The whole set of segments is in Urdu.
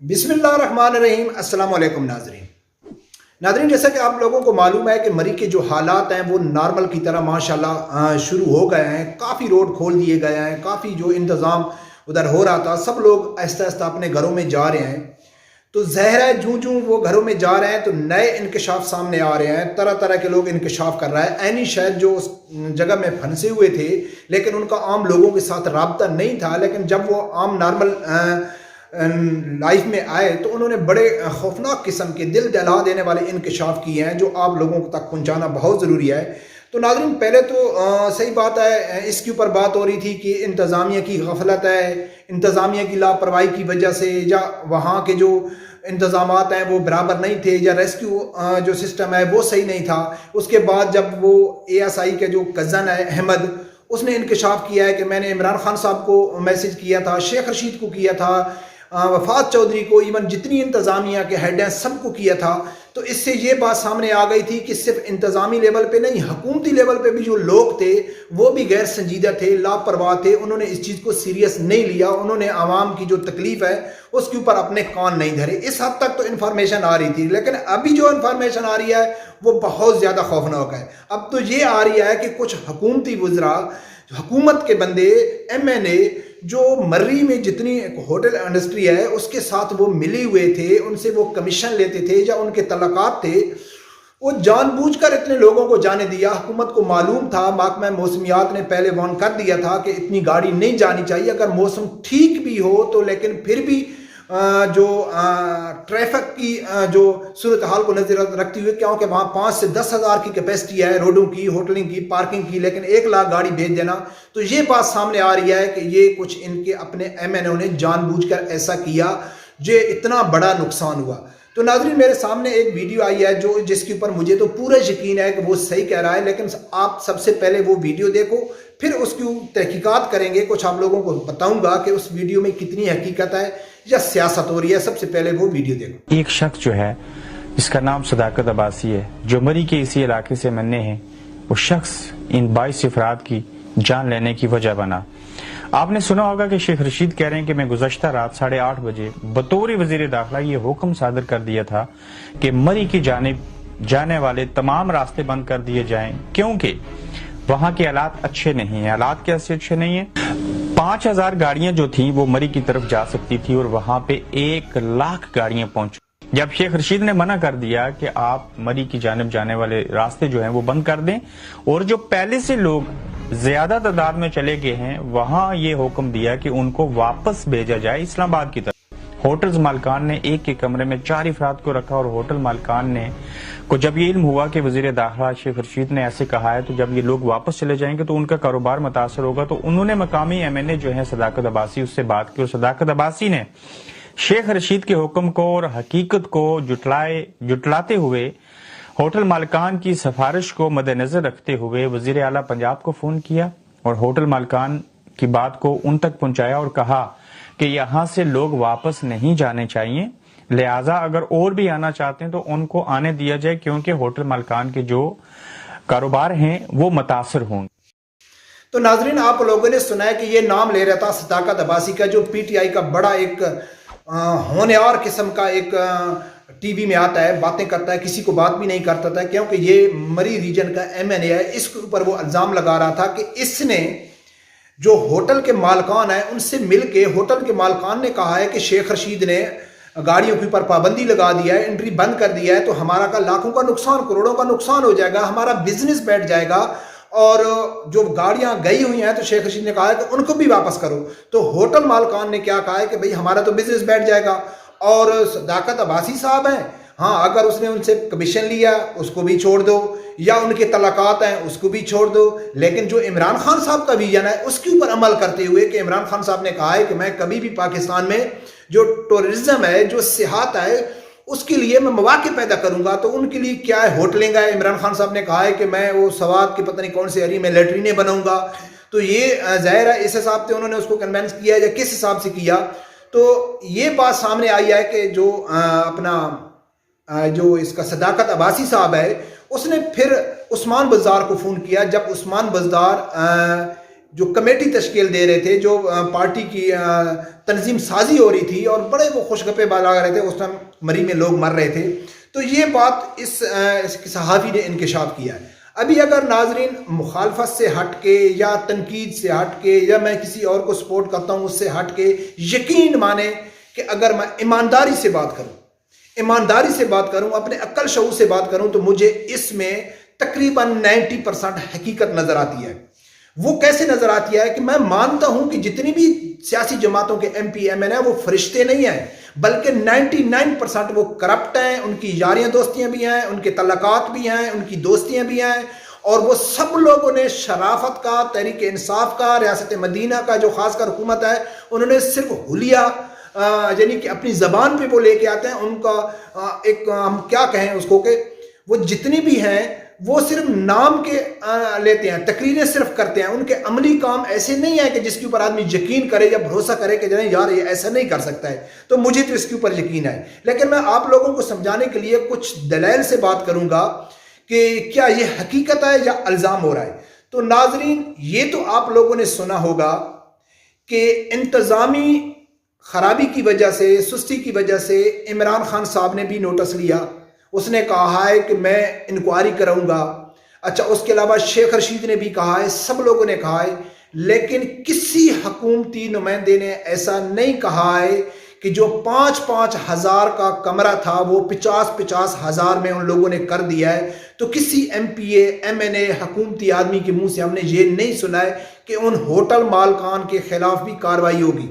بسم اللہ الرحمن الرحیم۔ السلام علیکم ناظرین، جیسا کہ آپ لوگوں کو معلوم ہے کہ مری کے جو حالات ہیں وہ نارمل کی طرح ماشاءاللہ شروع ہو گئے ہیں۔ کافی روڈ کھول دیے گئے ہیں، کافی جو انتظام ادھر ہو رہا تھا سب لوگ آہستہ آہستہ اپنے گھروں میں جا رہے ہیں۔ تو ظاہر ہے جوں وہ گھروں میں جا رہے ہیں تو نئے انکشاف سامنے آ رہے ہیں، طرح طرح کے لوگ انکشاف کر رہا ہے۔ عینی شاید جو اس جگہ میں پھنسے ہوئے تھے لیکن ان کا عام لوگوں کے ساتھ رابطہ نہیں تھا، لیکن جب وہ عام نارمل لائف میں آئے تو انہوں نے بڑے خوفناک قسم کے دل دہلا دینے والے انکشاف کیے ہیں جو آپ لوگوں تک پہنچانا بہت ضروری ہے۔ تو ناظرین، پہلے تو صحیح بات ہے، اس کے اوپر بات ہو رہی تھی کہ انتظامیہ کی غفلت ہے، انتظامیہ کی لاپرواہی کی وجہ سے، یا وہاں کے جو انتظامات ہیں وہ برابر نہیں تھے، یا ریسکیو جو سسٹم ہے وہ صحیح نہیں تھا۔ اس کے بعد جب وہ ASI کے جو کزن ہے احمد، اس نے انکشاف کیا ہے کہ میں نے عمران خان صاحب کو میسج کیا تھا، شیخ رشید کو کیا تھا، وفات چودھری کو، ایون جتنی انتظامیہ کے ہیڈ ہیں سب کو کیا تھا۔ تو اس سے یہ بات سامنے آ گئی تھی کہ صرف انتظامی لیول پہ نہیں، حکومتی لیول پہ بھی جو لوگ تھے وہ بھی غیر سنجیدہ تھے، لاپرواہ تھے۔ انہوں نے اس چیز کو سیریس نہیں لیا، انہوں نے عوام کی جو تکلیف ہے اس کے اوپر اپنے کان نہیں دھرے۔ اس حد تک تو انفارمیشن آ رہی تھی، لیکن ابھی جو انفارمیشن آ رہی ہے وہ بہت زیادہ خوفناک ہے۔ اب تو یہ آ رہی ہے کہ کچھ حکومتی وزراء، حکومت کے بندے، MNA جو مرری میں جتنی ہوٹل انڈسٹری ہے اس کے ساتھ وہ ملے ہوئے تھے، ان سے وہ کمیشن لیتے تھے یا ان کے تعلقات تھے، وہ جان بوجھ کر اتنے لوگوں کو جانے دیا۔ حکومت کو معلوم تھا، محکمہ موسمیات نے پہلے وارن کر دیا تھا کہ اتنی گاڑی نہیں جانی چاہیے، اگر موسم ٹھیک بھی ہو تو، لیکن پھر بھی جو ٹریفک کی جو صورتحال کو نظر رکھتے ہوئے، کیونکہ وہاں 5 سے 10 ہزار کی کیپیسٹی ہے روڈوں کی، ہوٹلنگ کی، پارکنگ کی، لیکن 1 لاکھ گاڑی بھیج دینا، تو یہ بات سامنے آ رہی ہے کہ یہ کچھ ان کے اپنے MNO نے جان بوجھ کر ایسا کیا جو اتنا بڑا نقصان ہوا۔ تو ناظرین، میرے سامنے ایک ویڈیو آئی ہے جس کے اوپر مجھے تو پورا یقین ہے کہ وہ صحیح کہہ رہا ہے، لیکن آپ سب سے پہلے وہ ویڈیو دیکھو، پھر اس کی تحقیقات کریں گے۔ کچھ آپ لوگوں کو بتاؤں گا کہ اس ویڈیو میں کتنی حقیقت ہے یا سیاست ہو رہی ہے۔ سب سے پہلے وہ ویڈیو دیکھو۔ ایک شخص جو ہے، اس کا نام صداقت عباسی ہے، جو مری کے اسی علاقے سے مننے ہیں، وہ شخص ان 22 افراد کی جان لینے کی وجہ بنا۔ آپ نے سنا ہوگا کہ شیخ رشید کہہ رہے ہیں کہ میں گزشتہ رات 8:30 بجے بطور وزیر داخلہ یہ حکم صادر کر دیا تھا کہ مری کی جانب جانے والے تمام راستے بند کر دیے جائیں، کیونکہ وہاں کے حالات اچھے نہیں ہیں۔ حالات کیسے اچھے نہیں ہیں؟ 5000 گاڑیاں جو تھیں وہ مری کی طرف جا سکتی تھی اور وہاں پہ 1 لاکھ گاڑیاں پہنچ۔ جب شیخ رشید نے منع کر دیا کہ آپ مری کی جانب جانے والے راستے جو ہیں وہ بند کر دیں، اور جو پہلے سے لوگ زیادہ تعداد میں چلے گئے ہیں وہاں یہ حکم دیا کہ ان کو واپس بھیجا جائے اسلام آباد کی طرف۔ ہوٹلز مالکان نے ایک کے کمرے میں 4 افراد کو رکھا، اور ہوٹل مالکان نے کو جب یہ علم ہوا کہ وزیر داخلہ شیخ رشید نے ایسے کہا ہے تو جب یہ لوگ واپس چلے جائیں گے تو ان کا کاروبار متاثر ہوگا، تو انہوں نے مقامی MNA جو ہیں صداقت عباسی، اس سے بات کی، اور صداقت عباسی نے شیخ رشید کے حکم کو اور حقیقت کو جٹلاتے ہوئے ہوٹل مالکان کی سفارش کو مد نظر رکھتے ہوئے وزیر اعلیٰ پنجاب کو فون کیا اور ہوٹل مالکان کی بات کو ان تک پہنچایا اور کہا کہ یہاں سے لوگ واپس نہیں جانے چاہیے، لہٰذا اگر اور بھی آنا چاہتے ہیں تو ان کو آنے دیا جائے، کیونکہ ہوٹل مالکان کے جو کاروبار ہیں وہ متاثر ہوں گے۔ تو ناظرین، آپ لوگوں نے سنا ہے کہ یہ نام لے رہا تھا صداقت عباسی کا، جو PTI کا بڑا ایک ہونہار قسم کا ایک ٹی وی میں آتا ہے، باتیں کرتا ہے، کسی کو بات بھی نہیں کرتا تھا، کیونکہ یہ مری ریجن کا MNA ہے۔ اس کے اوپر وہ الزام لگا رہا تھا کہ اس نے جو ہوٹل کے مالکان ہیں ان سے مل کے، ہوٹل کے مالکان نے کہا ہے کہ شیخ رشید نے گاڑیوں کے اوپر پابندی لگا دیا ہے، انٹری بند کر دیا ہے، تو ہمارا کا لاکھوں کا نقصان، کروڑوں کا نقصان ہو جائے گا، ہمارا بزنس بیٹھ جائے گا، اور جو گاڑیاں گئی ہوئی ہیں تو شیخ رشید نے کہا ہے کہ ان کو بھی واپس کرو۔ تو ہوٹل مالکان نے کیا کہا ہے کہ بھئی ہمارا تو بزنس بیٹھ جائے گا، اور صداقت عباسی صاحب ہیں، ہاں اگر اس نے ان سے کمیشن لیا اس کو بھی چھوڑ دو، یا ان کے تعلقات ہیں اس کو بھی چھوڑ دو، لیکن جو عمران خان صاحب کا ویژن ہے اس کے اوپر عمل کرتے ہوئے، کہ عمران خان صاحب نے کہا ہے کہ میں کبھی بھی پاکستان میں جو ٹورزم ہے، جو سیاحت ہے، اس کے لیے میں مواقع پیدا کروں گا۔ تو ان کے لیے کیا ہے، ہوٹلنگ ہے۔ عمران خان صاحب نے کہا ہے کہ میں وہ سوات کی پتہ نہیں کون سے ایریا میں لیٹرینیں بناؤں گا، تو یہ ظاہر ہے اس حساب سے انہوں نے اس کو کنونس کیا یا کس حساب سے کیا۔ تو یہ بات سامنے آئی ہے کہ جو جو اس کا صداقت عباسی صاحب ہے، اس نے پھر عثمان بزدار کو فون کیا۔ جب عثمان بزدار جو کمیٹی تشکیل دے رہے تھے، جو پارٹی کی تنظیم سازی ہو رہی تھی، اور بڑے وہ خوش گپے لگا رہے تھے، اس ٹائم مری میں لوگ مر رہے تھے، تو یہ بات اس صحافی نے انکشاف کیا ہے۔ ابھی اگر ناظرین مخالفت سے ہٹ کے یا تنقید سے ہٹ کے یا میں کسی اور کو سپورٹ کرتا ہوں اس سے ہٹ کے، یقین مانیں کہ اگر میں ایمانداری سے بات کروں، اپنے عقل شعور سے بات کروں، تو مجھے اس میں تقریباً 90% حقیقت نظر آتی ہے۔ وہ کیسے نظر آتی ہے کہ میں مانتا ہوں کہ جتنی بھی سیاسی جماعتوں کے ایم پی ایم این ہیں وہ فرشتے نہیں ہیں، بلکہ 99% وہ کرپٹ ہیں، ان کی یاریاں دوستیاں بھی ہیں، ان کے تعلقات بھی ہیں، ان کی دوستیاں بھی ہیں، اور وہ سب لوگوں نے شرافت کا، تحریک انصاف کا، ریاست مدینہ کا جو خاص کر حکومت ہے، انہوں نے صرف حلیہ یعنی کہ اپنی زبان پہ وہ لے کے آتے ہیں، ان کا ایک ہم کیا کہیں اس کو، کہ وہ جتنی بھی ہیں وہ صرف نام کے لیتے ہیں، تقریریں صرف کرتے ہیں، ان کے عملی کام ایسے نہیں ہیں کہ جس کے اوپر آدمی یقین کرے یا بھروسہ کرے کہ جنہیں یار یہ ایسا نہیں کر سکتا ہے، تو مجھے تو اس کے اوپر یقین ہے۔ لیکن میں آپ لوگوں کو سمجھانے کے لیے کچھ دلائل سے بات کروں گا کہ کیا یہ حقیقت ہے یا الزام ہو رہا ہے۔ تو ناظرین، یہ تو آپ لوگوں نے سنا ہوگا کہ انتظامی خرابی کی وجہ سے، سستی کی وجہ سے عمران خان صاحب نے بھی نوٹس لیا، اس نے کہا ہے کہ میں انکوائری کروں گا۔ اچھا، اس کے علاوہ شیخ رشید نے بھی کہا ہے، سب لوگوں نے کہا ہے، لیکن کسی حکومتی نمائندے نے ایسا نہیں کہا ہے کہ جو 5-5 ہزار کا کمرہ تھا وہ 50-50 ہزار میں ان لوگوں نے کر دیا ہے۔ تو کسی ایم پی اے، ایم این اے، حکومتی آدمی کے منہ سے ہم نے یہ نہیں سنا ہے کہ ان ہوٹل مالکان کے خلاف بھی کارروائی ہوگی۔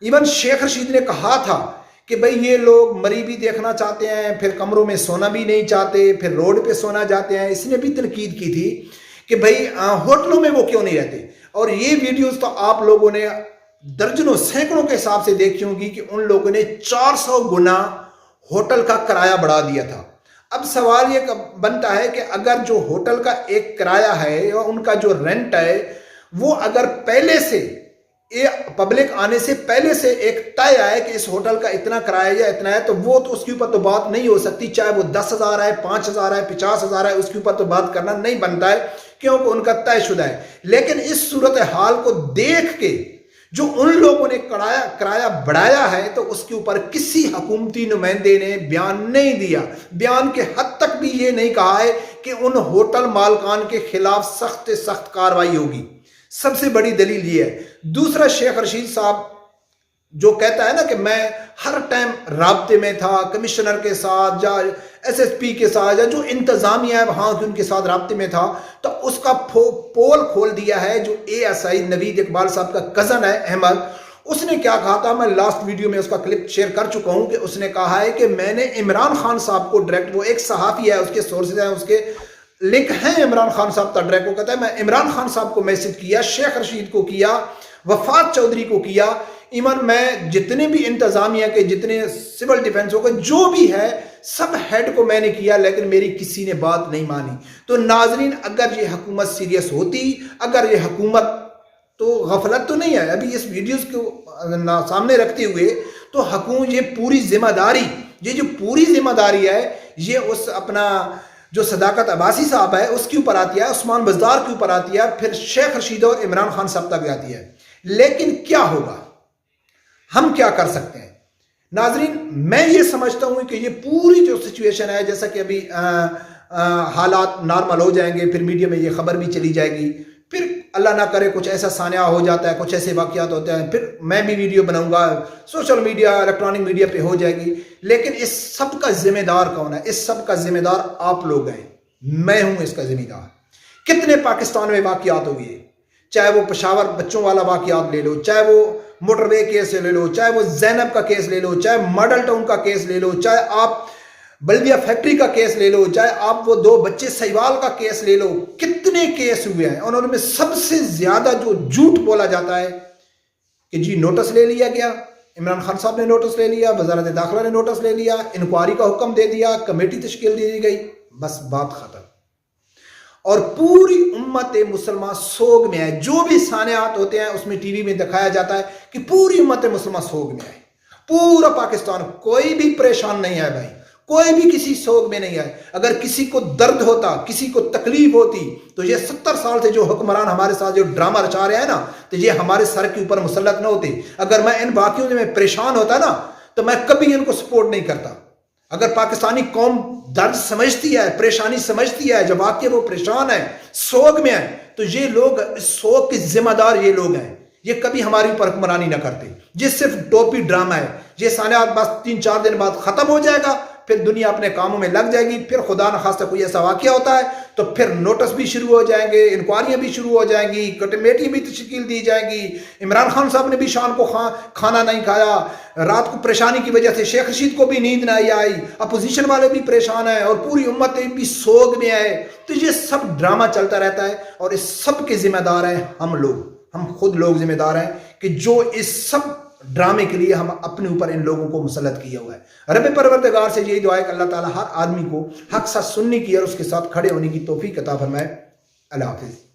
ایون شیخ رشید نے کہا تھا کہ بھئی یہ لوگ مری بھی دیکھنا چاہتے ہیں، پھر کمروں میں سونا بھی نہیں چاہتے، پھر روڈ پہ سونا جاتے ہیں۔ اس نے بھی تنقید کی تھی کہ بھئی ہوٹلوں میں وہ کیوں نہیں رہتے، اور یہ ویڈیوز تو آپ لوگوں نے درجنوں سینکڑوں کے حساب سے دیکھی ہوگی کہ ان لوگوں نے 400 گنا ہوٹل کا کرایہ بڑھا دیا تھا۔ اب سوال یہ بنتا ہے کہ اگر جو ہوٹل کا ایک کرایہ ہے یا ان کا جو رینٹ ہے، وہ اگر پہلے سے پبلک آنے سے پہلے سے ایک طے آئے کہ اس ہوٹل کا اتنا کرایہ یا اتنا ہے، تو وہ تو اس کے اوپر تو بات نہیں ہو سکتی، چاہے وہ 10,000 ہے، 5,000 ہے، 50,000 ہے، اس کے اوپر تو بات کرنا نہیں بنتا ہے، کیونکہ ان کا طے شدہ ہے۔ لیکن اس صورتحال کو دیکھ کے جو ان لوگوں نے کرایہ بڑھایا ہے، تو اس کے اوپر کسی حکومتی نمائندے نے بیان نہیں دیا۔ بیان کے حد تک بھی یہ نہیں کہا ہے کہ ان ہوٹل مالکان کے خلاف سخت سخت کارروائی ہوگی۔ سب سے بڑی دلیل یہ ہے۔ دوسرا، شیخ رشید صاحب جو کہتا ہے نا کہ میں ہر ٹائم رابطے میں تھا کمشنر کے ساتھ یا ایس ایس پی کے ساتھ یا جو انتظامیہ ہے وہاں ان کے ساتھ رابطے میں تھا، تو اس کا پول کھول دیا ہے جو اے ایس آئی نوید اقبال صاحب کا کزن ہے احمد۔ اس نے کیا کہا تھا، میں لاسٹ ویڈیو میں اس کا کلپ شیئر کر چکا ہوں، کہ اس نے کہا ہے کہ میں نے عمران خان صاحب کو ڈائریکٹ، وہ ایک صحافی ہے، اس کے سورسز ہیں، اس کے لنک ہیں عمران خان صاحب کا ڈائریکٹ، کو کہتا ہے میں عمران خان صاحب کو میسج کیا، شیخ رشید کو کیا، وفات چودھری کو کیا، ایون میں جتنے بھی انتظامیہ کے جتنے سول ڈیفنس ہو گئے جو بھی ہے سب ہیڈ کو میں نے کیا، لیکن میری کسی نے بات نہیں مانی۔ تو ناظرین، اگر یہ حکومت سیریس ہوتی، اگر یہ حکومت، تو غفلت تو نہیں ہے ابھی اس ویڈیوز کو سامنے رکھتے ہوئے، تو حکومت یہ پوری ذمہ داری، یہ جو پوری ذمہ داری ہے، یہ اس اپنا جو صداقت عباسی صاحب ہے اس کے اوپر آتی ہے، عثمان بزدار کے اوپر آتی ہے، پھر شیخ رشید اور عمران خان صاحب تک جاتی ہے۔ لیکن کیا ہوگا، ہم کیا کر سکتے ہیں؟ ناظرین، میں یہ سمجھتا ہوں کہ یہ پوری جو سچویشن ہے، جیسا کہ ابھی حالات نارمل ہو جائیں گے، پھر میڈیا میں یہ خبر بھی چلی جائے گی، پھر اللہ نہ کرے کچھ ایسا سانحہ ہو جاتا ہے، کچھ ایسے واقعات ہوتے ہیں، پھر میں بھی ویڈیو بناؤں گا، سوشل میڈیا، الیکٹرانک میڈیا پہ ہو جائے گی۔ لیکن اس سب کا ذمہ دار کون ہے؟ اس سب کا ذمہ دار آپ لوگ ہیں، میں ہوں اس کا ذمہ دار۔ کتنے پاکستان میں واقعات ہوئے، چاہے وہ پشاور بچوں والا واقعات لے لو، چاہے وہ موٹر وے کیس لے لو، چاہے وہ زینب کا کیس لے لو، چاہے ماڈل ٹاؤن کا کیس لے لو، چاہے آپ بلدیہ فیکٹری کا کیس لے لو، چاہے آپ وہ 2 بچے سہیوال کا کیس لے لو، کتنے کیس ہوئے ہیں۔ اور ان میں سب سے زیادہ جو جھوٹ بولا جاتا ہے کہ جی نوٹس لے لیا گیا، عمران خان صاحب نے نوٹس لے لیا، وزارت داخلہ نے نوٹس لے لیا، انکوائری کا حکم دے دیا، کمیٹی تشکیل دی گئی، بس بات ختم۔ اور پوری امت مسلمہ سوگ میں ہے، جو بھی سانحات ہوتے ہیں اس میں ٹی وی میں دکھایا جاتا ہے کہ پوری امت مسلمہ سوگ میں ہے، پورا پاکستان، کوئی بھی پریشان نہیں ہے بھائی، کوئی بھی کسی سوگ میں نہیں آئے. اگر کسی کو درد ہوتا, کسی کو تکلیف ہوتی, تو یہ 70 سال سے جو حکمران ہمارے ساتھ جو ڈرامہ رچا رہے ہیں نا, تو یہ ہمارے سر کے اوپر مسلط نہ ہوتے. اگر میں ان واقعوں میں پریشان ہوتا نا, تو میں کبھی ان کو سپورٹ نہیں کرتا. اگر پاکستانی قوم درد سمجھتی ہے, پریشانی سمجھتی ہے, جب واقعی وہ پریشان ہے, سوگ میں ہے, تو یہ لوگ سوگ کے ذمہ دار یہ لوگ ہیں. یہ کبھی ہماری اوپر حکمرانی نہ کرتے. یہ صرف ٹوپی ڈرامہ ہے. یہ سانحات بس 3-4 دن بعد ختم ہو جائے گا, پھر دنیا اپنے کاموں میں لگ جائے گی. پھر خدا نخواستہ کوئی ایسا واقعہ ہوتا ہے تو پھر نوٹس بھی شروع ہو جائیں گے, انکوائریاں بھی شروع ہو جائیں گی, کمیٹی بھی تشکیل دی جائے گی. عمران خان صاحب نے بھی شام کو کھانا نہیں کھایا, رات کو پریشانی کی وجہ سے شیخ رشید کو بھی نیند نہیں آئی, اپوزیشن والے بھی پریشان ہیں, اور پوری امت بھی سوگ میں ہے. تو یہ سب ڈرامہ چلتا رہتا ہے, اور اس سب کے ذمہ دار ہیں ہم لوگ. ہم خود لوگ ذمہ دار ہیں کہ جو اس سب ڈرامے کے لیے ہم اپنے اوپر ان لوگوں کو مسلط کیا ہوا ہے. رب پروردگار سے یہی دعا ہے کہ اللہ تعالیٰ ہر آدمی کو حق سچ سننے کی اور اس کے ساتھ کھڑے ہونے کی توفیق عطا فرمائے. اللہ حافظ.